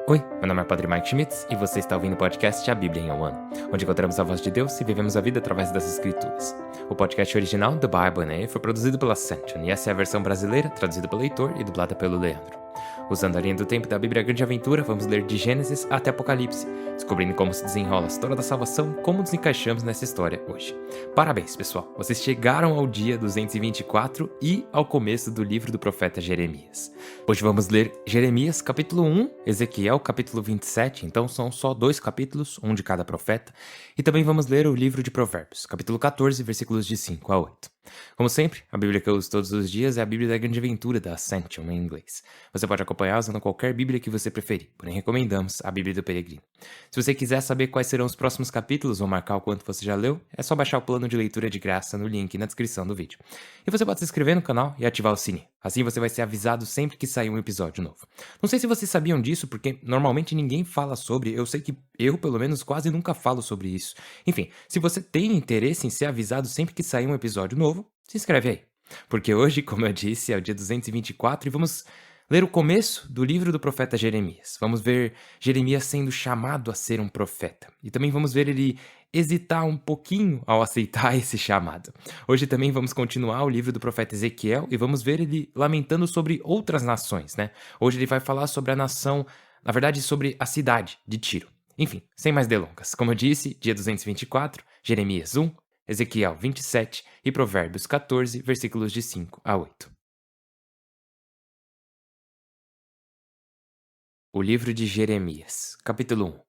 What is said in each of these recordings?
Oi, meu nome é Padre Mike Schmitz e você está ouvindo o podcast A Bíblia em um Ano, onde encontramos a voz de Deus e vivemos a vida através das Escrituras. O podcast original, The Bible in a, foi produzido pela Ascension e essa é a versão brasileira, traduzida pelo Heitor e dublada pelo Leandro. Usando a linha do tempo da Bíblia Grande Aventura, vamos ler de Gênesis até Apocalipse, descobrindo como se desenrola a história da salvação e como nos encaixamos nessa história hoje. Parabéns, pessoal! Vocês chegaram ao dia 224 e ao começo do livro do profeta Jeremias. Hoje vamos ler Jeremias capítulo 1, Ezequiel capítulo 27, então são só 2 capítulos, um de cada profeta, e também vamos ler o livro de Provérbios, capítulo 14, versículos de 5 a 8. Como sempre, a Bíblia que eu uso todos os dias é a Bíblia da Grande Aventura da Ascension em inglês. Você pode acompanhar usando qualquer Bíblia que você preferir, porém recomendamos a Bíblia do Peregrino. Se você quiser saber quais serão os próximos capítulos ou marcar o quanto você já leu, é só baixar o plano de leitura de graça no link na descrição do vídeo. E você pode se inscrever no canal e ativar o sininho, assim você vai ser avisado sempre que sair um episódio novo. Não sei se vocês sabiam disso, porque normalmente ninguém fala sobre, eu sei que eu, pelo menos, quase nunca falo sobre isso. Enfim, se você tem interesse em ser avisado sempre que sair um episódio novo, se inscreve aí. Porque hoje, como eu disse, é o dia 224 e vamos ler o começo do livro do profeta Jeremias. Vamos ver Jeremias sendo chamado a ser um profeta. E também vamos ver ele hesitar um pouquinho ao aceitar esse chamado. Hoje também vamos continuar o livro do profeta Ezequiel e vamos ver ele lamentando sobre outras nações, né? Hoje ele vai falar sobre a nação, na verdade sobre a cidade de Tiro. Enfim, sem mais delongas. Como eu disse, dia 224, Jeremias 1, Ezequiel 27 e Provérbios 14, versículos de 5 a 8. O livro de Jeremias, capítulo 1.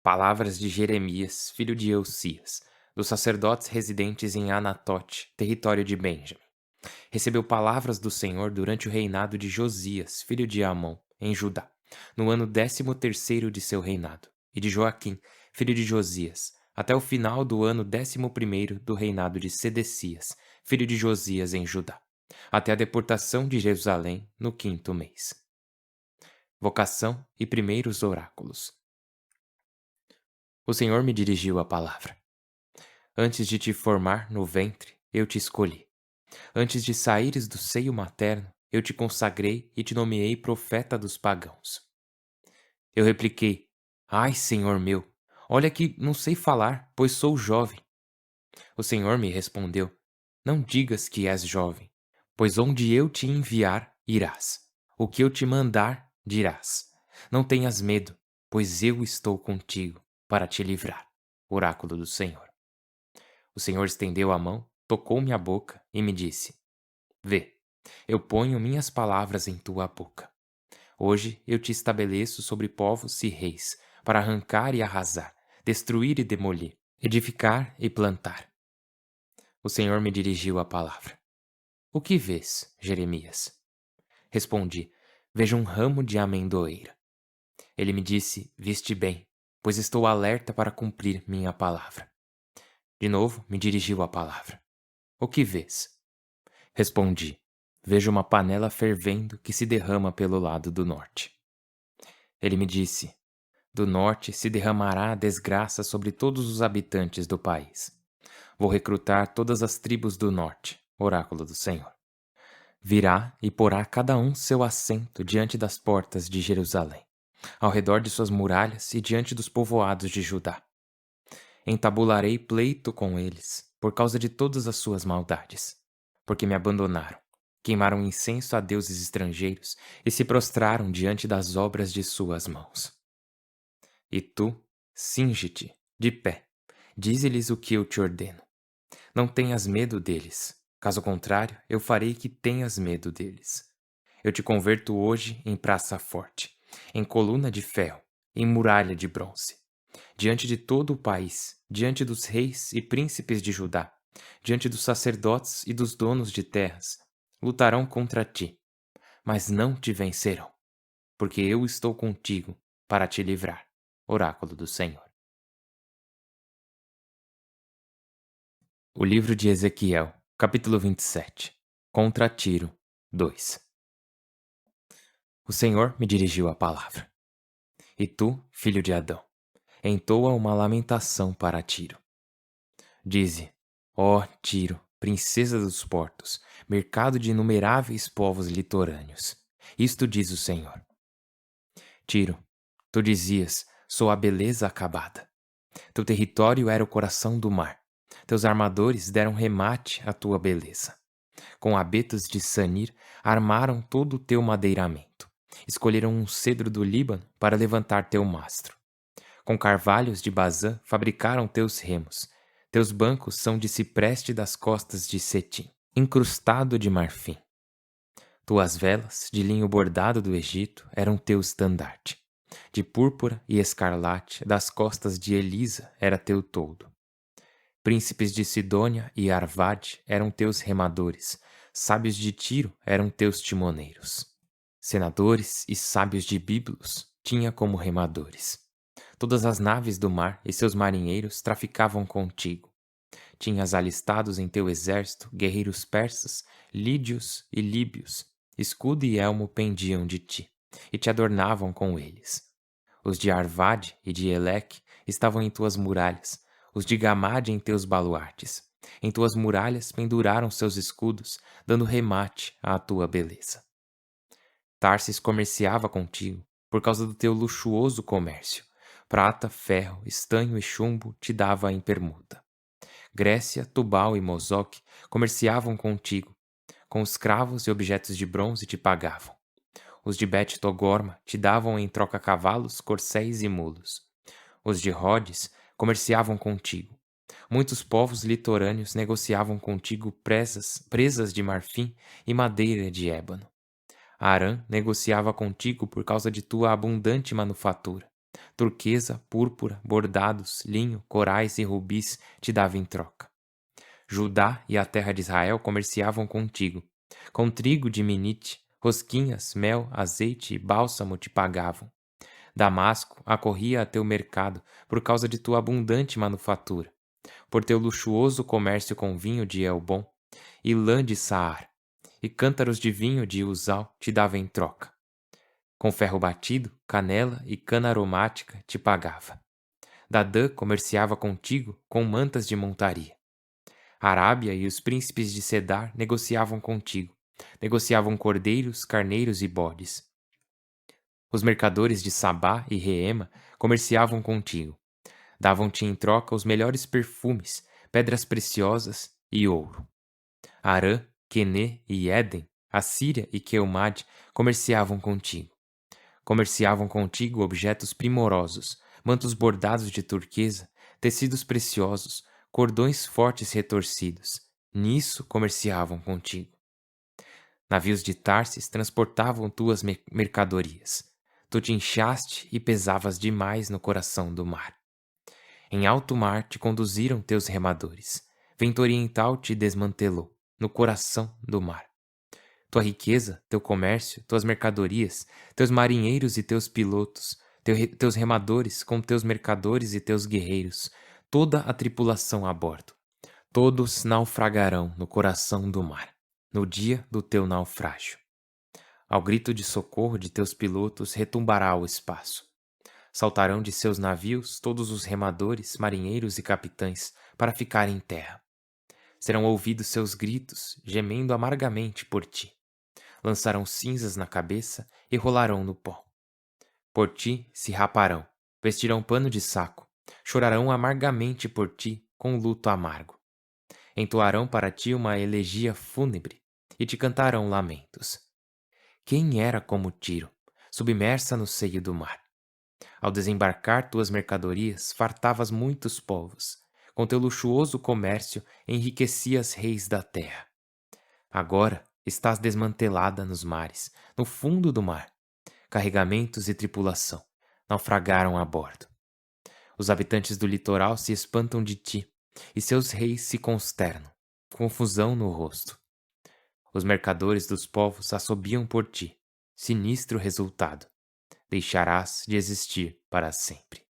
Palavras de Jeremias, filho de Eucias, dos sacerdotes residentes em Anatote, território de Benjamim. Recebeu palavras do Senhor durante o reinado de Josias, filho de Amon, em Judá, no ano 13º de seu reinado, e de Joaquim, filho de Josias, até o final do ano 11º do reinado de Sedecias, filho de Josias em Judá, até a deportação de Jerusalém no 5º mês. Vocação e primeiros oráculos. O Senhor me dirigiu a palavra. Antes de te formar no ventre, eu te escolhi. Antes de saíres do seio materno, eu te consagrei e te nomeei profeta dos pagãos. Eu repliquei: Ai, Senhor meu, olha que não sei falar, pois sou jovem. O Senhor me respondeu: Não digas que és jovem, pois onde eu te enviar, irás. O que eu te mandar, dirás. Não tenhas medo, pois eu estou contigo para te livrar. Oráculo do Senhor. O Senhor estendeu a mão, tocou minha boca e me disse: Vê, eu ponho minhas palavras em tua boca. Hoje eu te estabeleço sobre povos e reis, para arrancar e arrasar, destruir e demolir, edificar e plantar. O Senhor me dirigiu a palavra. O que vês, Jeremias? Respondi: Vejo um ramo de amendoeira. Ele me disse: Viste bem, pois estou alerta para cumprir minha palavra. De novo me dirigiu a palavra. O que vês? Respondi: Vejo uma panela fervendo que se derrama pelo lado do norte. Ele me disse: Do norte se derramará a desgraça sobre todos os habitantes do país. Vou recrutar todas as tribos do norte, oráculo do Senhor. Virá e porá cada um seu assento diante das portas de Jerusalém, ao redor de suas muralhas e diante dos povoados de Judá. Entabularei pleito com eles, por causa de todas as suas maldades, porque me abandonaram, queimaram incenso a deuses estrangeiros e se prostraram diante das obras de suas mãos. E tu, cinge-te, de pé, dize-lhes o que eu te ordeno. Não tenhas medo deles, caso contrário, eu farei que tenhas medo deles. Eu te converto hoje em praça forte, em coluna de ferro, em muralha de bronze. Diante de todo o país, diante dos reis e príncipes de Judá, diante dos sacerdotes e dos donos de terras, lutarão contra ti, mas não te vencerão, porque eu estou contigo para te livrar. Oráculo do Senhor. O livro de Ezequiel, capítulo 27. Contra Tiro 2. O Senhor me dirigiu a palavra. E tu, filho de Adão, entoa uma lamentação para Tiro. Dize: ó Tiro, princesa dos portos, mercado de inumeráveis povos litorâneos. Isto diz o Senhor. Tiro, Tu dizias: sou a beleza acabada. Teu território era o coração do mar. Teus armadores deram remate à tua beleza. Com abetos de Sanir, armaram todo o teu madeiramento. Escolheram um cedro do Líbano para levantar teu mastro. Com carvalhos de Bazã fabricaram teus remos. Teus bancos são de cipreste das costas de Cetim, incrustado de marfim. Tuas velas, de linho bordado do Egito, eram teu estandarte. De púrpura e escarlate, das costas de Elisa era teu toldo. Príncipes de Sidônia e Arvade eram teus remadores. Sábios de Tiro eram teus timoneiros. Senadores e sábios de Bíblos tinha como remadores. Todas as naves do mar e seus marinheiros traficavam contigo. Tinhas alistados em teu exército guerreiros persas, lídios e líbios. Escudo e elmo pendiam de ti, e te adornavam com eles. Os de Arvade e de Eleque estavam em tuas muralhas, os de Gamade em teus baluartes. Em tuas muralhas penduraram seus escudos, dando remate à tua beleza. Tarsis comerciava contigo, por causa do teu luxuoso comércio. Prata, ferro, estanho e chumbo te dava em permuta. Grécia, Tubal e Mosoque comerciavam contigo. Com escravos e objetos de bronze te pagavam. Os de Bet-Togorma te davam em troca cavalos, corcéis e mulos. Os de Rhodes comerciavam contigo. Muitos povos litorâneos negociavam contigo presas de marfim e madeira de ébano. Arã negociava contigo por causa de tua abundante manufatura. Turquesa, púrpura, bordados, linho, corais e rubis te dava em troca. Judá e a terra de Israel comerciavam contigo. Com trigo de Minite, rosquinhas, mel, azeite e bálsamo te pagavam. Damasco acorria a teu mercado por causa de tua abundante manufatura, por teu luxuoso comércio com vinho de Elbom e lã de Saar, e cântaros de vinho de Uzal te dava em troca. Com ferro batido, canela e cana aromática te pagava. Dadã comerciava contigo com mantas de montaria. A Arábia e os príncipes de Cedar negociavam contigo. Negociavam cordeiros, carneiros e bodes. Os mercadores de Sabá e Reema comerciavam contigo. Davam-te em troca os melhores perfumes, pedras preciosas e ouro. Arã, Quené e Éden, Assíria e Queumade comerciavam contigo. Comerciavam contigo objetos primorosos, mantos bordados de turquesa, tecidos preciosos, cordões fortes retorcidos. Nisso comerciavam contigo. Navios de Tarsis transportavam tuas mercadorias. Tu te inchaste e pesavas demais no coração do mar. Em alto mar te conduziram teus remadores. Vento oriental te desmantelou, no coração do mar. Tua riqueza, teu comércio, tuas mercadorias, teus marinheiros e teus pilotos, teus remadores com teus mercadores e teus guerreiros, toda a tripulação a bordo. Todos naufragarão no coração do mar, no dia do teu naufrágio. Ao grito de socorro de teus pilotos retumbará o espaço. Saltarão de seus navios todos os remadores, marinheiros e capitães para ficarem em terra. Serão ouvidos seus gritos, gemendo amargamente por ti. Lançarão cinzas na cabeça e rolarão no pó. Por ti se raparão, vestirão pano de saco, chorarão amargamente por ti com luto amargo. Entoarão para ti uma elegia fúnebre e te cantarão lamentos. Quem era como Tiro, submersa no seio do mar? Ao desembarcar tuas mercadorias, fartavas muitos povos. Com teu luxuoso comércio, enriquecias reis da terra. Agora estás desmantelada nos mares, no fundo do mar. Carregamentos e tripulação naufragaram a bordo. Os habitantes do litoral se espantam de ti, e seus reis se consternam, confusão no rosto. Os mercadores dos povos assobiam por ti, sinistro resultado. Deixarás de existir para sempre.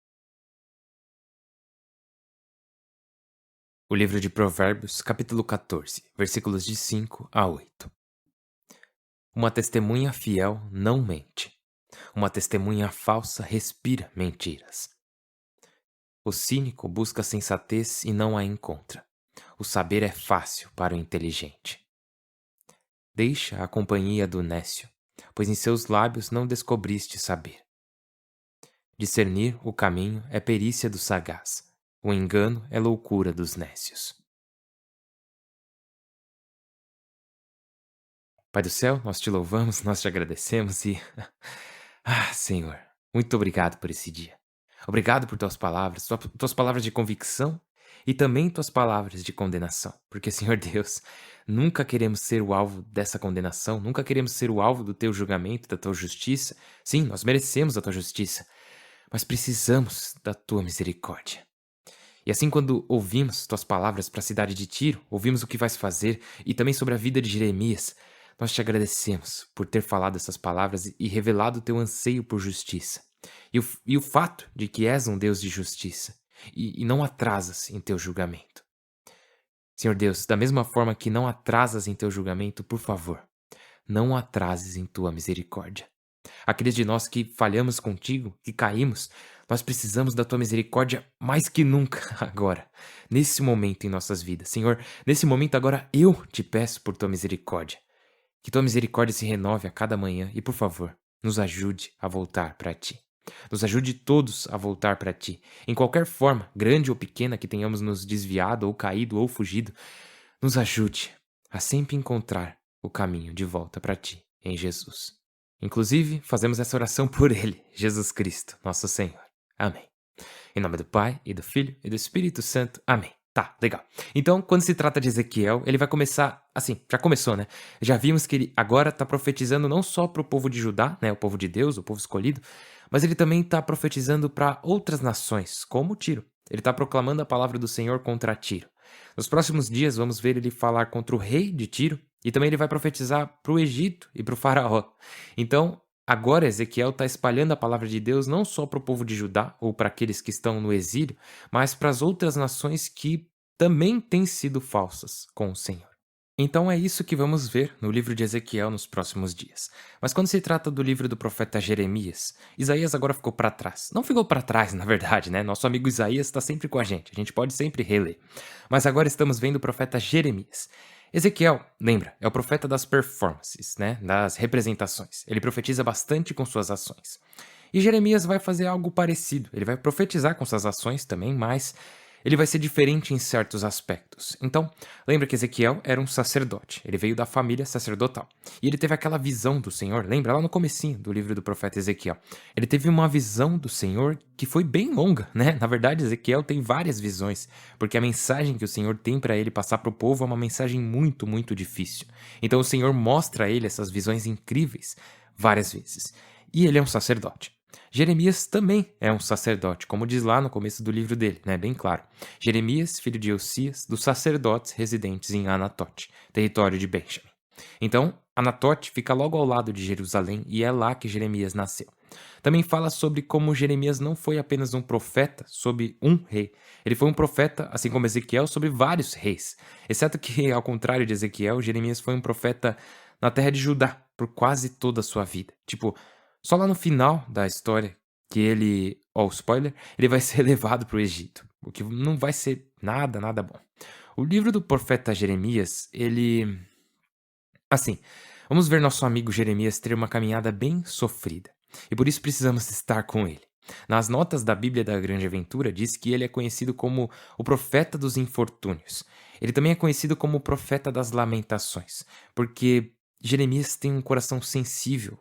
O livro de Provérbios, capítulo 14, versículos de 5 a 8. Uma testemunha fiel não mente. Uma testemunha falsa respira mentiras. O cínico busca sensatez e não a encontra. O saber é fácil para o inteligente. Deixa a companhia do nécio, pois em seus lábios não descobriste saber. Discernir o caminho é perícia do sagaz. O engano é loucura dos nécios. Pai do céu, nós te louvamos, nós te agradecemos e Senhor, muito obrigado por esse dia. Obrigado por tuas palavras, tuas palavras de convicção e também tuas palavras de condenação. Porque, Senhor Deus, nunca queremos ser o alvo dessa condenação, nunca queremos ser o alvo do teu julgamento, da tua justiça. Sim, nós merecemos a tua justiça, mas precisamos da tua misericórdia. E assim, quando ouvimos tuas palavras para a cidade de Tiro, ouvimos o que vais fazer e também sobre a vida de Jeremias, nós te agradecemos por ter falado essas palavras e revelado o teu anseio por justiça. E o fato de que és um Deus de justiça e não atrasas em teu julgamento. Senhor Deus, da mesma forma que não atrasas em teu julgamento, por favor, não atrases em tua misericórdia. Aqueles de nós que falhamos contigo, que caímos, nós precisamos da tua misericórdia mais que nunca agora, nesse momento em nossas vidas. Senhor, nesse momento agora eu te peço por tua misericórdia. Que tua misericórdia se renove a cada manhã e, por favor, nos ajude a voltar para ti. Nos ajude todos a voltar para ti. Em qualquer forma, grande ou pequena, que tenhamos nos desviado ou caído ou fugido, nos ajude a sempre encontrar o caminho de volta para ti, em Jesus. Inclusive, fazemos essa oração por Ele, Jesus Cristo, nosso Senhor. Amém. Em nome do Pai, e do Filho, e do Espírito Santo. Amém. Tá, legal. Então, quando se trata de Ezequiel, ele vai começar, assim, já começou, né? Já vimos que ele agora tá profetizando não só pro povo de Judá, né, o povo de Deus, o povo escolhido, mas ele também tá profetizando para outras nações, como Tiro. Ele tá proclamando a palavra do Senhor contra Tiro. Nos próximos dias, vamos ver ele falar contra o rei de Tiro, e também ele vai profetizar pro Egito e pro faraó. Então, agora Ezequiel está espalhando a palavra de Deus não só para o povo de Judá ou para aqueles que estão no exílio, mas para as outras nações que também têm sido falsas com o Senhor. Então é isso que vamos ver no livro de Ezequiel nos próximos dias. Mas quando se trata do livro do profeta Jeremias, Isaías agora ficou para trás. Não ficou para trás, na verdade, né? Nosso amigo Isaías está sempre com a gente pode sempre reler. Mas agora estamos vendo o profeta Jeremias. Ezequiel, lembra, é o profeta das performances, né? Das representações. Ele profetiza bastante com suas ações. E Jeremias vai fazer algo parecido. Ele vai profetizar com suas ações também, mas ele vai ser diferente em certos aspectos. Então, lembra que Ezequiel era um sacerdote. Ele veio da família sacerdotal. E ele teve aquela visão do Senhor, lembra lá no comecinho do livro do profeta Ezequiel. Ele teve uma visão do Senhor que foi bem longa, né? Na verdade, Ezequiel tem várias visões, porque a mensagem que o Senhor tem para ele passar para o povo é uma mensagem muito, muito difícil. Então o Senhor mostra a ele essas visões incríveis várias vezes. E ele é um sacerdote. Jeremias também é um sacerdote, como diz lá no começo do livro dele, né? Bem claro. Jeremias, filho de Eucias, dos sacerdotes residentes em Anatote, território de Benjamim. Então, Anatote fica logo ao lado de Jerusalém e é lá que Jeremias nasceu. Também fala sobre como Jeremias não foi apenas um profeta sobre um rei. Ele foi um profeta, assim como Ezequiel, sobre vários reis. Exceto que, ao contrário de Ezequiel, Jeremias foi um profeta na terra de Judá por quase toda a sua vida. Tipo, só lá no final da história que ele, ó, spoiler, ele vai ser levado para o Egito, o que não vai ser nada, nada bom. O livro do profeta Jeremias, ele... Assim, vamos ver nosso amigo Jeremias ter uma caminhada bem sofrida, e por isso precisamos estar com ele. Nas notas da Bíblia da Grande Aventura diz que ele é conhecido como o profeta dos infortúnios. Ele também é conhecido como o profeta das lamentações, porque Jeremias tem um coração sensível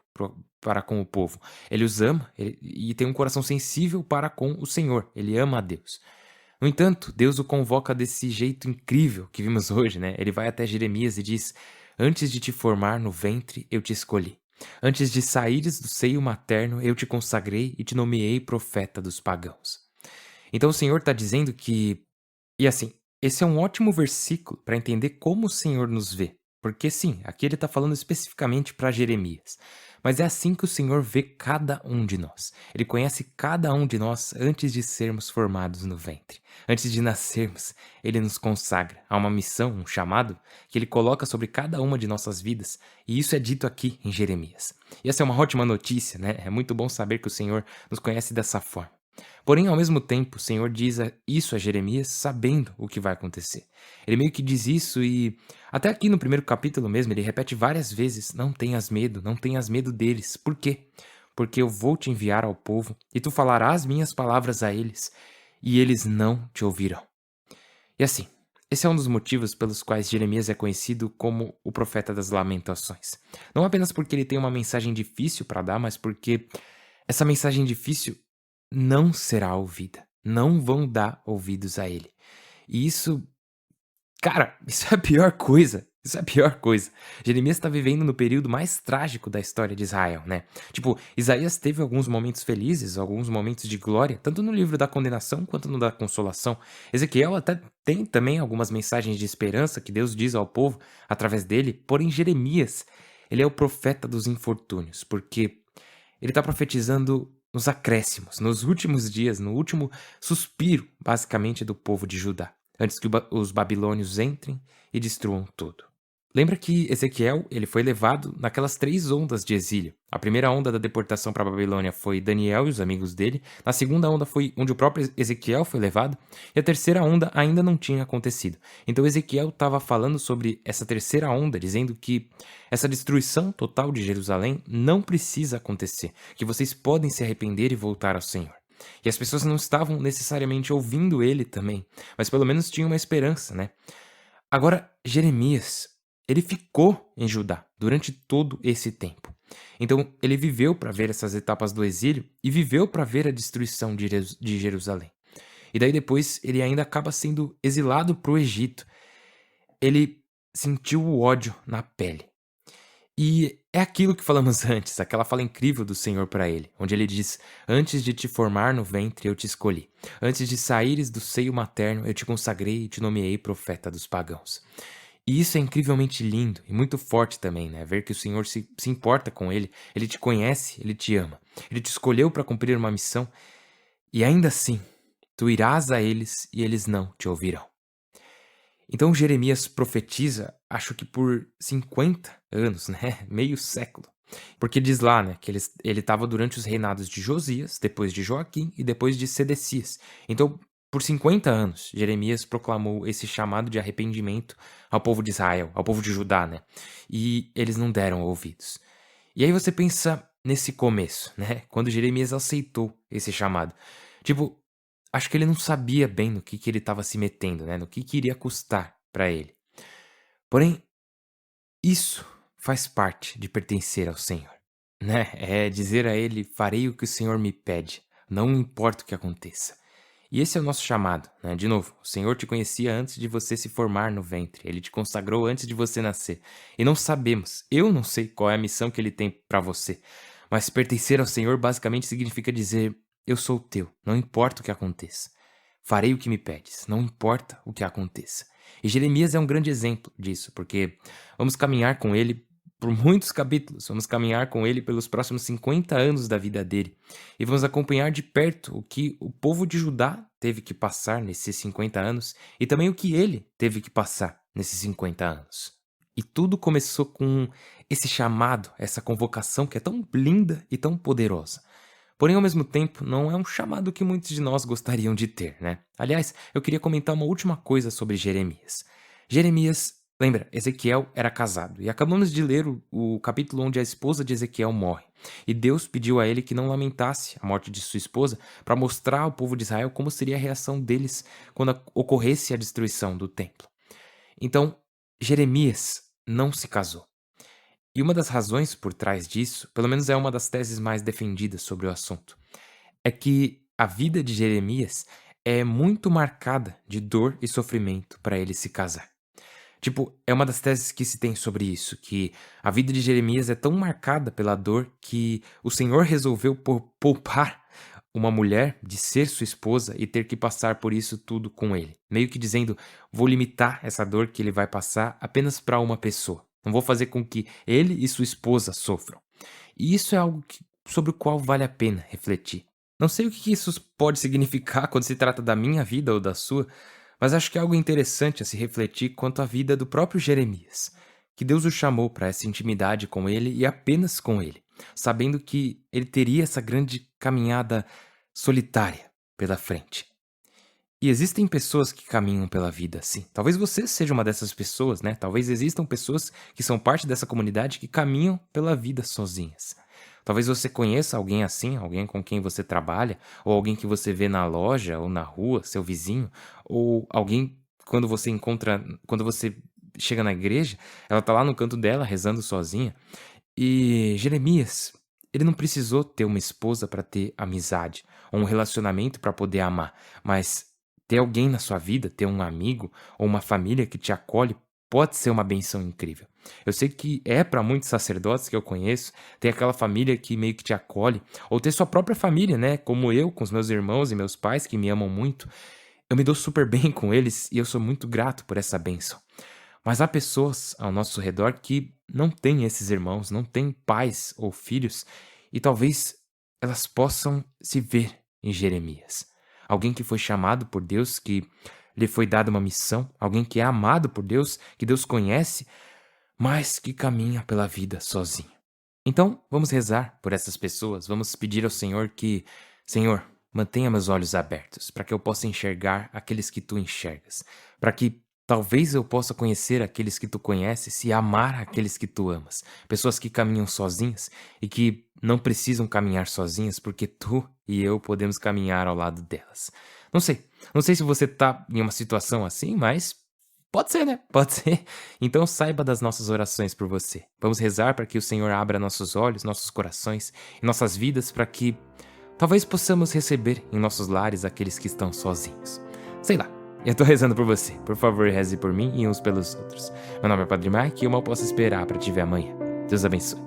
para com o povo. Ele os ama e tem um coração sensível para com o Senhor. Ele ama a Deus. No entanto, Deus o convoca desse jeito incrível que vimos hoje, né? Ele vai até Jeremias e diz: Antes de te formar no ventre, eu te escolhi. Antes de saíres do seio materno, eu te consagrei e te nomeei profeta dos pagãos. Então o Senhor está dizendo que... E assim, esse é um ótimo versículo para entender como o Senhor nos vê. Porque sim, aqui ele está falando especificamente para Jeremias. Mas é assim que o Senhor vê cada um de nós. Ele conhece cada um de nós antes de sermos formados no ventre. Antes de nascermos, ele nos consagra a uma missão, um chamado, que ele coloca sobre cada uma de nossas vidas. E isso é dito aqui em Jeremias. E essa é uma ótima notícia, né? É muito bom saber que o Senhor nos conhece dessa forma. Porém, ao mesmo tempo, o Senhor diz isso a Jeremias sabendo o que vai acontecer. Ele meio que diz isso e, até aqui no primeiro capítulo mesmo, ele repete várias vezes: não tenhas medo deles. Por quê? porque eu vou te enviar ao povo, e tu falarás minhas palavras a eles, e eles não te ouvirão. E assim, esse é um dos motivos pelos quais Jeremias é conhecido como o profeta das lamentações. Não apenas porque ele tem uma mensagem difícil para dar, mas porque essa mensagem difícil não será ouvida. Não vão dar ouvidos a ele. E isso, cara, isso é a pior coisa. Isso é a pior coisa. Jeremias está vivendo no período mais trágico da história de Israel, né? Tipo, Isaías teve alguns momentos felizes, alguns momentos de glória, tanto no livro da condenação quanto no da consolação. Ezequiel até tem também algumas mensagens de esperança que Deus diz ao povo através dele, porém Jeremias, ele é o profeta dos infortúnios, porque ele está profetizando nos acréscimos, nos últimos dias, no último suspiro, basicamente, do povo de Judá, antes que os babilônios entrem e destruam tudo. Lembra que Ezequiel ele foi levado naquelas 3 ondas de exílio. A primeira onda da deportação para a Babilônia foi Daniel e os amigos dele. Na segunda onda foi onde o próprio Ezequiel foi levado. E a terceira onda ainda não tinha acontecido. Então Ezequiel estava falando sobre essa terceira onda, dizendo que essa destruição total de Jerusalém não precisa acontecer, que vocês podem se arrepender e voltar ao Senhor. E as pessoas não estavam necessariamente ouvindo ele também, mas pelo menos tinham uma esperança, né? Agora, Jeremias, ele ficou em Judá durante todo esse tempo. Então, ele viveu para ver essas etapas do exílio e viveu para ver a destruição de Jerusalém. E daí depois ele ainda acaba sendo exilado para o Egito. Ele sentiu o ódio na pele. E é aquilo que falamos antes, aquela fala incrível do Senhor para ele, onde ele diz: Antes de te formar no ventre eu te escolhi. Antes de saíres do seio materno eu te consagrei e te nomeei profeta dos pagãos. E isso é incrivelmente lindo e muito forte também, né? Ver que o Senhor se importa com ele te conhece, ele te ama. Ele te escolheu para cumprir uma missão e ainda assim, tu irás a eles e eles não te ouvirão. Então Jeremias profetiza, acho que por 50 anos, né? Meio século. Porque diz lá, né, que ele estava durante os reinados de Josias, depois de Joaquim e depois de Sedecias. Então, por 50 anos, Jeremias proclamou esse chamado de arrependimento ao povo de Israel, ao povo de Judá, né? E eles não deram ouvidos. E aí você pensa nesse começo, né? Quando Jeremias aceitou esse chamado. Tipo, acho que ele não sabia bem no que ele estava se metendo, né? No que iria custar para ele. Porém, isso faz parte de pertencer ao Senhor, né? É dizer a Ele: farei o que o Senhor me pede, não importa o que aconteça. E esse é o nosso chamado, né? De novo, o Senhor te conhecia antes de você se formar no ventre, Ele te consagrou antes de você nascer. E não sabemos, eu não sei qual é a missão que Ele tem para você, mas pertencer ao Senhor basicamente significa dizer: eu sou teu, não importa o que aconteça. Farei o que me pedes, não importa o que aconteça. E Jeremias é um grande exemplo disso, porque vamos caminhar com ele por muitos capítulos, vamos caminhar com ele pelos próximos 50 anos da vida dele, e vamos acompanhar de perto o que o povo de Judá teve que passar nesses 50 anos, e também o que ele teve que passar nesses 50 anos. E tudo começou com esse chamado, essa convocação que é tão linda e tão poderosa. Porém, ao mesmo tempo, não é um chamado que muitos de nós gostariam de ter, né? Aliás, eu queria comentar uma última coisa sobre Jeremias. Jeremias, lembra, Ezequiel era casado, e acabamos de ler o capítulo onde a esposa de Ezequiel morre. E Deus pediu a ele que não lamentasse a morte de sua esposa para mostrar ao povo de Israel como seria a reação deles quando ocorresse a destruição do templo. Então, Jeremias não se casou. E uma das razões por trás disso, pelo menos é uma das teses mais defendidas sobre o assunto, é que a vida de Jeremias é muito marcada de dor e sofrimento para ele se casar. Tipo, é uma das teses que se tem sobre isso, que a vida de Jeremias é tão marcada pela dor que o Senhor resolveu poupar uma mulher de ser sua esposa e ter que passar por isso tudo com ele. Meio que dizendo: vou limitar essa dor que ele vai passar apenas para uma pessoa. Não vou fazer com que ele e sua esposa sofram. E isso é algo sobre o qual vale a pena refletir. Não sei o que isso pode significar quando se trata da minha vida ou da sua, mas acho que é algo interessante a se refletir quanto à vida do próprio Jeremias, que Deus o chamou para essa intimidade com ele e apenas com ele, sabendo que ele teria essa grande caminhada solitária pela frente. E existem pessoas que caminham pela vida assim. Talvez você seja uma dessas pessoas, né? Talvez existam pessoas que são parte dessa comunidade que caminham pela vida sozinhas. Talvez você conheça alguém assim, alguém com quem você trabalha, ou alguém que você vê na loja ou na rua, seu vizinho, ou alguém quando você chega na igreja, ela tá lá no canto dela rezando sozinha. E Jeremias, ele não precisou ter uma esposa para ter amizade, ou um relacionamento para poder amar, mas ter alguém na sua vida, ter um amigo ou uma família que te acolhe, pode ser uma benção incrível. Eu sei que é para muitos sacerdotes que eu conheço, ter aquela família que meio que te acolhe, ou ter sua própria família, né? Como eu, com os meus irmãos e meus pais que me amam muito. Eu me dou super bem com eles e eu sou muito grato por essa bênção. Mas há pessoas ao nosso redor que não têm esses irmãos, não têm pais ou filhos, e talvez elas possam se ver em Jeremias. Alguém que foi chamado por Deus, que lhe foi dada uma missão, alguém que é amado por Deus, que Deus conhece, mas que caminha pela vida sozinho. Então, vamos rezar por essas pessoas, vamos pedir ao Senhor que, Senhor, mantenha meus olhos abertos, para que eu possa enxergar aqueles que tu enxergas, para que talvez eu possa conhecer aqueles que tu conheces e amar aqueles que tu amas. Pessoas que caminham sozinhas e que não precisam caminhar sozinhas, porque tu e eu podemos caminhar ao lado delas. Não sei se você tá em uma situação assim, mas pode ser, né? Pode ser. Então saiba das nossas orações por você. Vamos rezar para que o Senhor abra nossos olhos, nossos corações e nossas vidas para que talvez possamos receber em nossos lares aqueles que estão sozinhos. Sei lá, eu tô rezando por você. Por favor, reze por mim e uns pelos outros. Meu nome é Padre Mike e eu mal posso esperar para te ver amanhã. Deus abençoe.